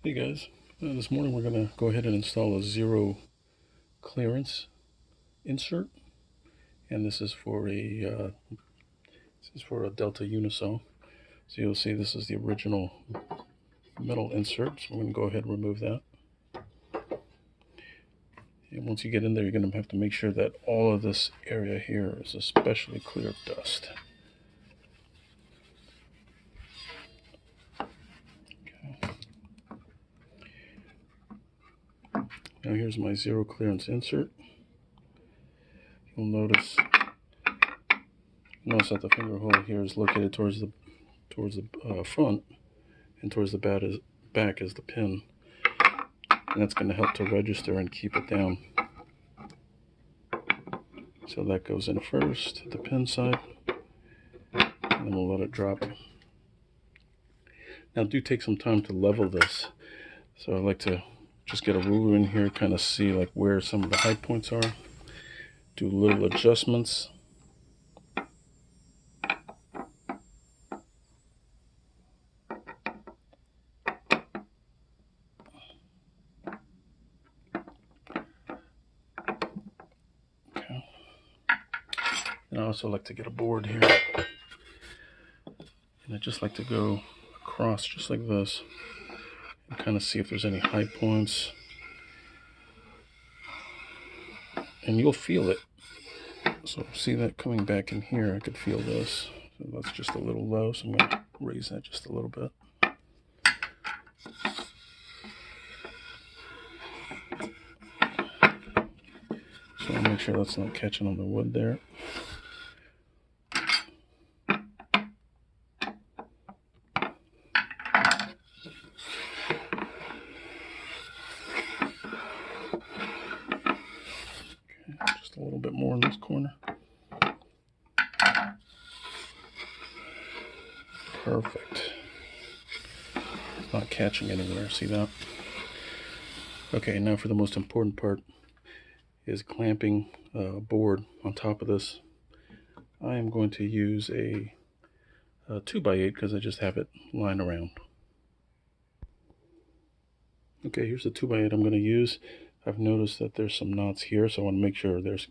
Hey guys, this morning we're going to go ahead and install a zero clearance insert, and this is for a Delta Unisaw. So you'll see this is the original metal insert. So we're going to go ahead and remove that. And once you get in there, you're going to have to make sure that all of this area here is especially clear of dust. Okay. Now here's my zero clearance insert. You'll notice that the finger hole here is located towards the front, and towards the back is the pin, and that's going to help to register and keep it down. So that goes in first, the pin side, and then we'll let it drop. Now do take some time to level this. So I like to just get a ruler in here, kind of see like where some of the high points are, do little adjustments. Okay. And I also like to get a board here, and I just like to go across just like this and kind of see if there's any high points, and you'll feel it. So see that coming back in here, I could feel this. So that's just a little low, so I'm going to raise that just a little bit. So I'll make sure that's not catching on the wood there. Just a little bit more in this corner. Perfect. It's not catching anywhere, see that? Okay, now for the most important part is clamping a board on top of this. I am going to use a 2x8 because I just have it lying around. Okay, here's the 2x8 I'm going to use. I've noticed that there's some knots here, so I want to make sure that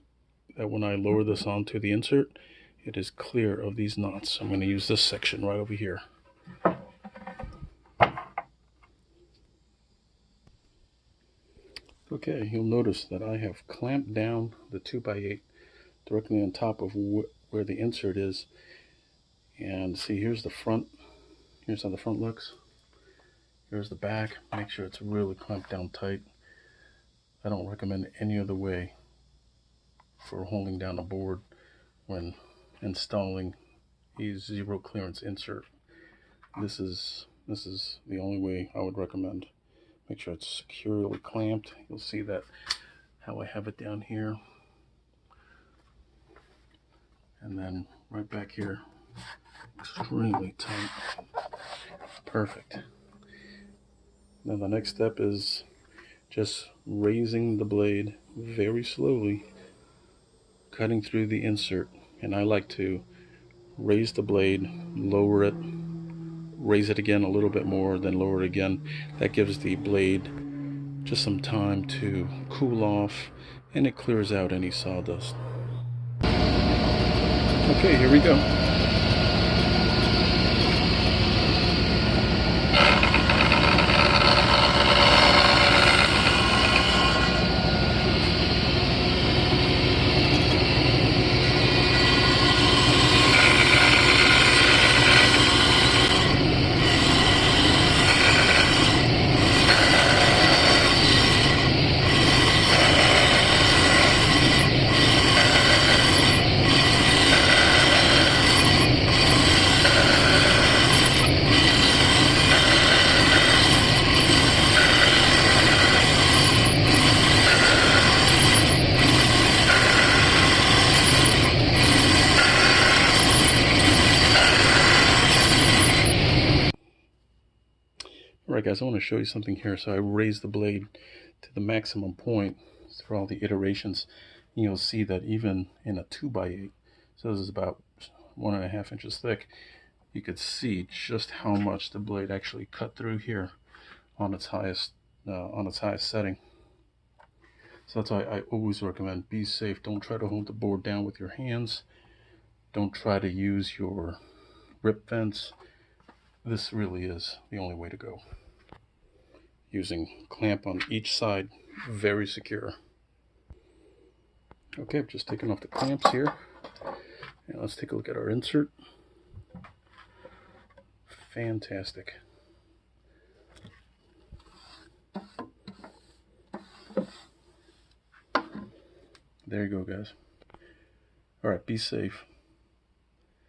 when I lower this onto the insert, it is clear of these knots. I'm going to use this section right over here. Okay, you'll notice that I have clamped down the 2x8 directly on top of where the insert is. And see, here's the front. Here's how the front looks. Here's the back. Make sure it's really clamped down tight. I don't recommend any other way for holding down a board when installing a zero clearance insert. This is the only way I would recommend. Make sure it's securely clamped. You'll see that how I have it down here, and then right back here, extremely tight. Perfect. Now the next step is just raising the blade very slowly, cutting through the insert. And I like to raise the blade, lower it, raise it again a little bit more, then lower it again. That gives the blade just some time to cool off, and it clears out any sawdust. Okay, here we go. Alright guys, I want to show you something here. So I raised the blade to the maximum point through all the iterations. And you'll see that even in a 2x8, so this is about 1.5 inches thick, you could see just how much the blade actually cut through here on its highest setting. So that's why I always recommend be safe. Don't try to hold the board down with your hands. Don't try to use your rip fence. This really is the only way to go. Using clamp on each side, very secure. Okay, I've just taken off the clamps here. And let's take a look at our insert. Fantastic. There you go, guys. All right, be safe.